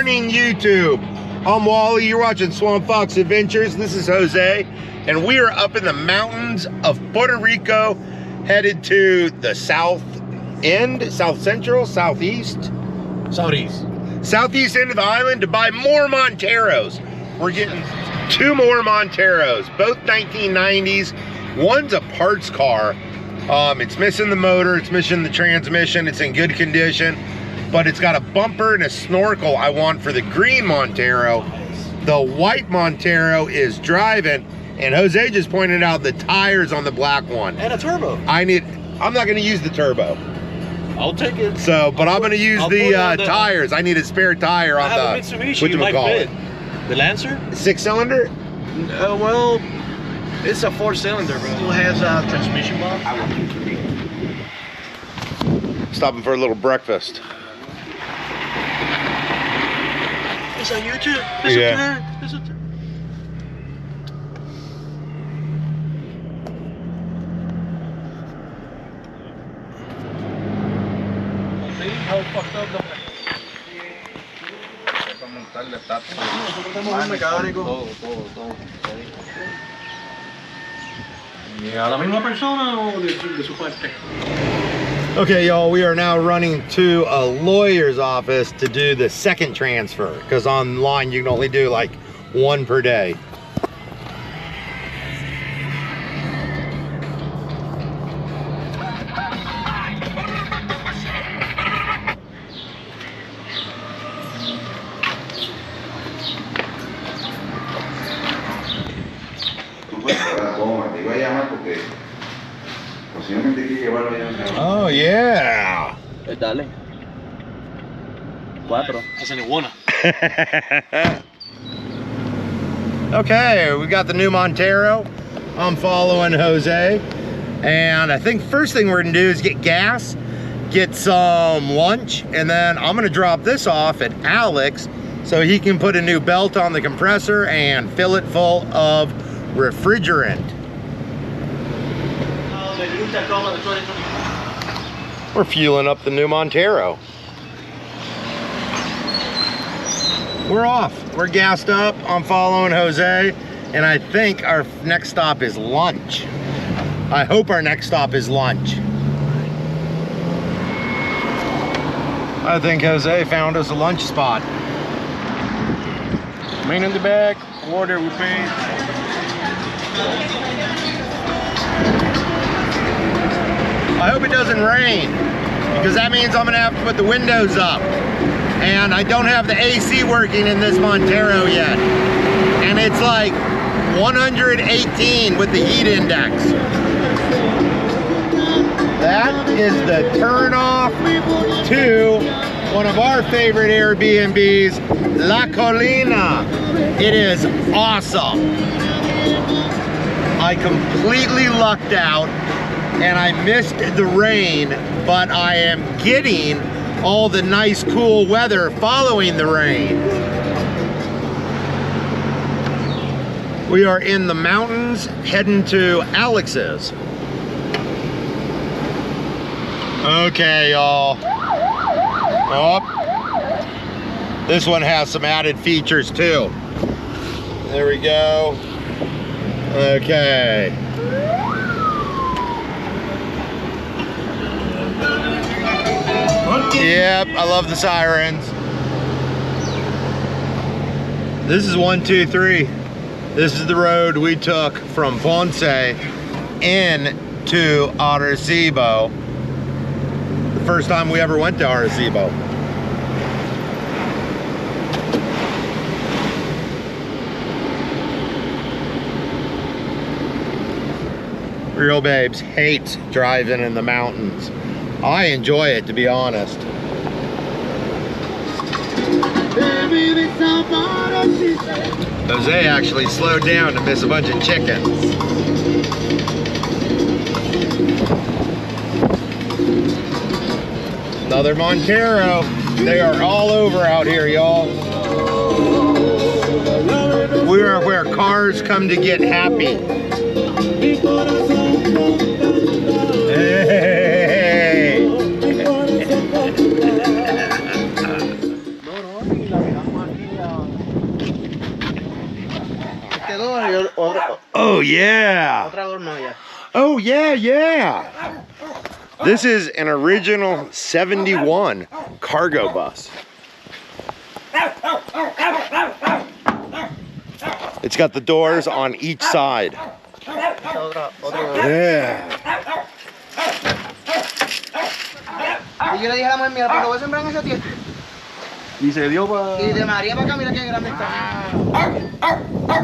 morning, YouTube. I'm Wally. You're watching Swamp Fox Adventures. This is Jose, and we are up in the mountains of Puerto Rico, headed to the south end, south central, southeast end of the island to buy more Monteros. We're getting 2 more Monteros, both 1990s. One's a parts car. It's missing the motor, it's missing the transmission, it's in good condition, but it's got a bumper and a snorkel I want for the green Montero. The white Montero is driving, and Jose just pointed out the tires on the black one. And a turbo. I'm not gonna use the turbo. I'll take it. So, but I'm gonna use the tires. I need a spare tire on the, I have a Mitsubishi, you might fit. The Lancer? 6-cylinder? Well, it's a 4-cylinder, bro. Still has a transmission box. Stopping for a little breakfast. It's on YouTube. Yeah. It's a turn. Okay, y'all, we are now running to a lawyer's office to do the second transfer, because online you can only do like 1 per day. Oh yeah. Dale. 4. Hacen iguana. Okay, we got the new Montero. I'm following Jose, and I think first thing we're gonna do is get gas, get some lunch, and then I'm gonna drop this off at Alex so he can put a new belt on the compressor and fill it full of refrigerant. We're fueling up the new Montero. We're off. We're gassed up. I'm following Jose, and I think our next stop is lunch. I hope our next stop is lunch. I think Jose found us a lunch spot. Main in the back, water we pay. I hope it doesn't rain, because that means I'm gonna have to put the windows up. And I don't have the AC working in this Montero yet. And it's like 118 with the heat index. That is the turn off to one of our favorite Airbnbs, La Colina. It is awesome. I completely lucked out, and I missed the rain, but I am getting all the nice cool weather following the rain. We are in the mountains heading to Alex's. Okay, y'all. Oh, this one has some added features too. There we go. Okay. Yep, I love the sirens. This is 123. This is the road we took from Ponce in to Arecibo. The first time we ever went to Arecibo. Real babes hate driving in the mountains. I enjoy it, to be honest. Jose actually slowed down to miss a bunch of chickens. Another Montero. They are all over out here, y'all. We are where cars come to get happy. Hey. Oh, yeah. Otra adorno ya. Oh, yeah, yeah. This is an original 71 cargo bus. It's got the doors on each side. Yeah. Y yo le dije a la mujer, mira, pero lo voy a sembrar en ese tiempo. Y se dio para... Y de María para acá, mira qué grande está.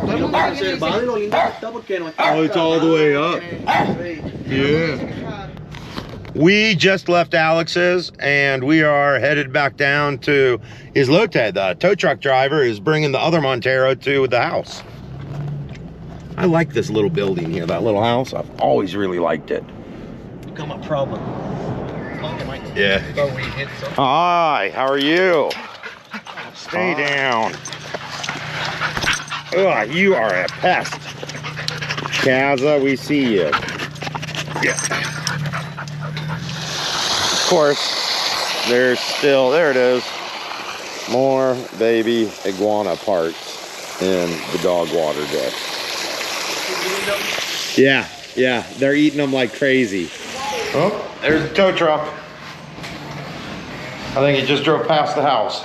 Todo el mundo que viene dice, lo lindo que está porque no está... Oh, it's all the way up. Yeah. We just left Alex's and we are headed back down to Islote. The tow truck driver is bringing the other Montero to the house. I like this little building here, that little house. I've always really liked it. Become a problem. Yeah. Hi, how are you? Stay down. Ugh, you are a pest. Kaza, we see you. Yeah. Of course, there's still, there it is, more baby iguana parts in the dog water dish. Yeah, they're eating them like crazy. Oh, there's the tow truck. I think he just drove past the house.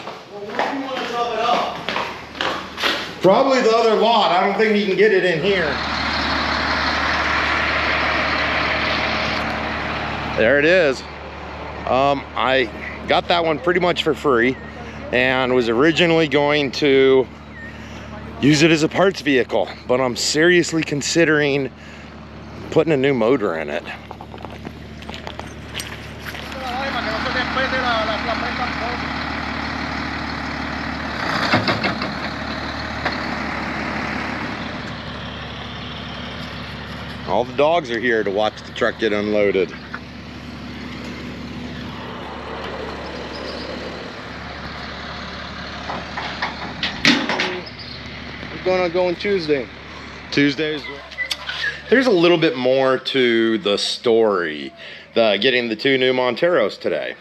Probably the other lot. I don't think he can get it in here. There it is. I got that one pretty much for free and was originally going to use it as a parts vehicle, but I'm seriously considering putting a new motor in it. All the dogs are here to watch the truck get unloaded. We're gonna go on Tuesday. Tuesdays. There's a little bit more to the story, getting the two new Monteros today.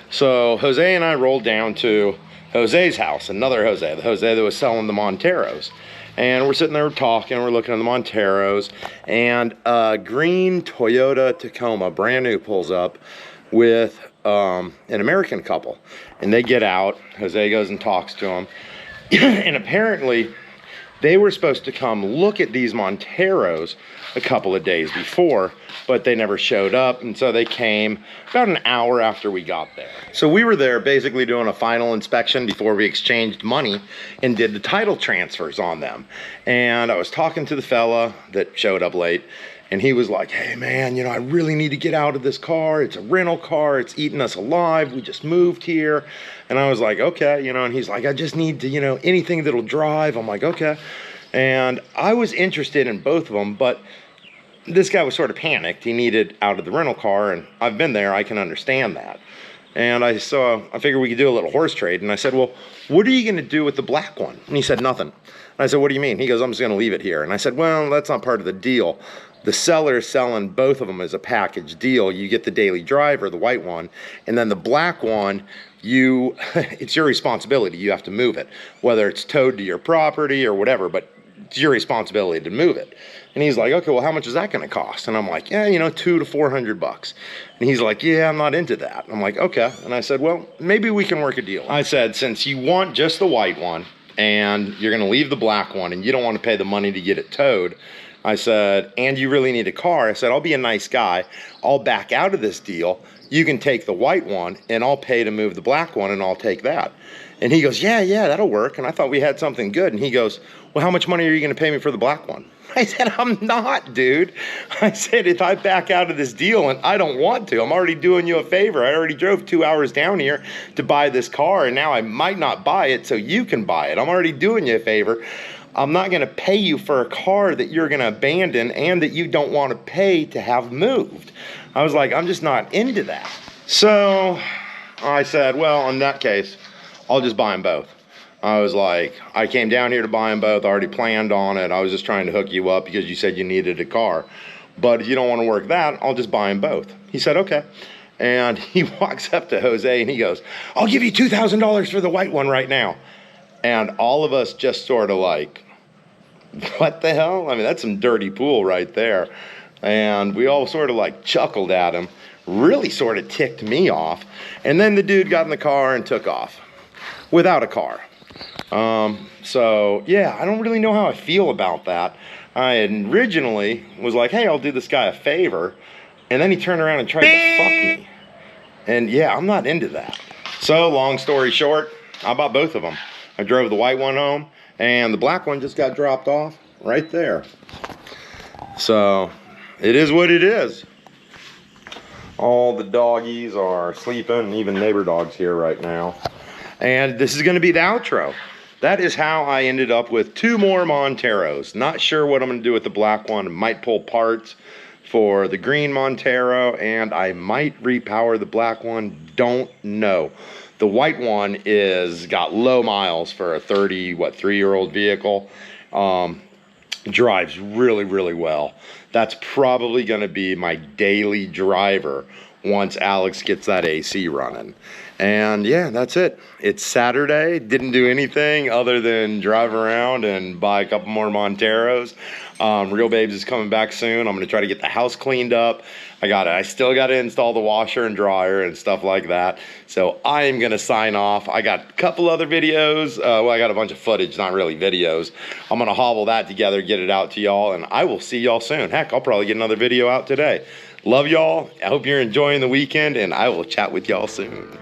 So Jose and I rolled down to Jose's house, another Jose, the Jose that was selling the Monteros. And we're sitting there talking, we're looking at the Monteros, and a green Toyota Tacoma, brand new, pulls up with an American couple. And they get out, Jose goes and talks to them, and apparently they were supposed to come look at these Monteros a couple of days before, but they never showed up, and so they came about an hour after we got there. So we were there basically doing a final inspection before we exchanged money and did the title transfers on them. And I was talking to the fella that showed up late, and he was like, hey man, you know, I really need to get out of this car. It's a rental car, it's eating us alive. We just moved here. And I was like, okay, you know, and he's like, I just need to, you know, anything that'll drive. I'm like, okay. And I was interested in both of them, but this guy was sort of panicked. He needed out of the rental car, and I've been there, I can understand that. And I figured we could do a little horse trade. And I said, well, what are you gonna do with the black one? And he said, nothing. And I said, what do you mean? He goes, I'm just gonna leave it here. And I said, well, that's not part of the deal. The seller is selling both of them as a package deal. You get the daily driver, the white one, and then the black one, it's your responsibility. You have to move it, whether it's towed to your property or whatever, but it's your responsibility to move it. And he's like, okay, well, how much is that gonna cost? And I'm like, yeah, you know, $200 to $400. And he's like, yeah, I'm not into that. I'm like, okay. And I said, well, maybe we can work a deal. I said, since you want just the white one and you're gonna leave the black one and you don't wanna pay the money to get it towed, I said, and you really need a car. I said, I'll be a nice guy. I'll back out of this deal. You can take the white one and I'll pay to move the black one and I'll take that. And he goes, yeah, that'll work. And I thought we had something good. And he goes, well, how much money are you gonna pay me for the black one? I said, I'm not, dude. I said, if I back out of this deal, and I don't want to, I'm already doing you a favor. I already drove 2 hours down here to buy this car, and now I might not buy it so you can buy it. I'm already doing you a favor. I'm not gonna pay you for a car that you're gonna abandon and that you don't wanna pay to have moved. I was like, I'm just not into that. So I said, well, in that case, I'll just buy them both. I was like, I came down here to buy them both, I already planned on it. I was just trying to hook you up because you said you needed a car. But if you don't want to work that, I'll just buy them both. He said, okay. And he walks up to Jose and he goes, I'll give you $2,000 for the white one right now. And all of us just sort of like what the hell? I mean, that's some dirty pool right there. And we all sort of like chuckled at him. Really sort of ticked me off. And then the dude got in the car and took off without a car. So yeah, I don't really know how I feel about that. I had originally was like, hey, I'll do this guy a favor. And then he turned around and tried to fuck me. And yeah, I'm not into that. So long story short, I bought both of them. I drove the white one home and the black one just got dropped off right there. So it is what it is. All the doggies are sleeping, even neighbor dogs here right now. And this is gonna be the outro. That is how I ended up with 2 more Monteros. Not sure what I'm gonna do with the black one. Might pull parts for the green Montero, and I might repower the black one, don't know. The white one is got low miles for a 3-year-old vehicle. Drives really, really well. That's probably gonna be my daily driver once Alex gets that AC running. And yeah, that's it. It's Saturday. Didn't do anything other than drive around and buy a couple more Monteros. Real Babes is coming back soon. I'm gonna try to get the house cleaned up. I still gotta install the washer and dryer and stuff like that. So I am gonna sign off. I got a couple other videos. Well, I got a bunch of footage, not really videos. I'm gonna hobble that together, get it out to y'all, and I will see y'all soon. Heck, I'll probably get another video out today. Love y'all. I hope you're enjoying the weekend, and I will chat with y'all soon.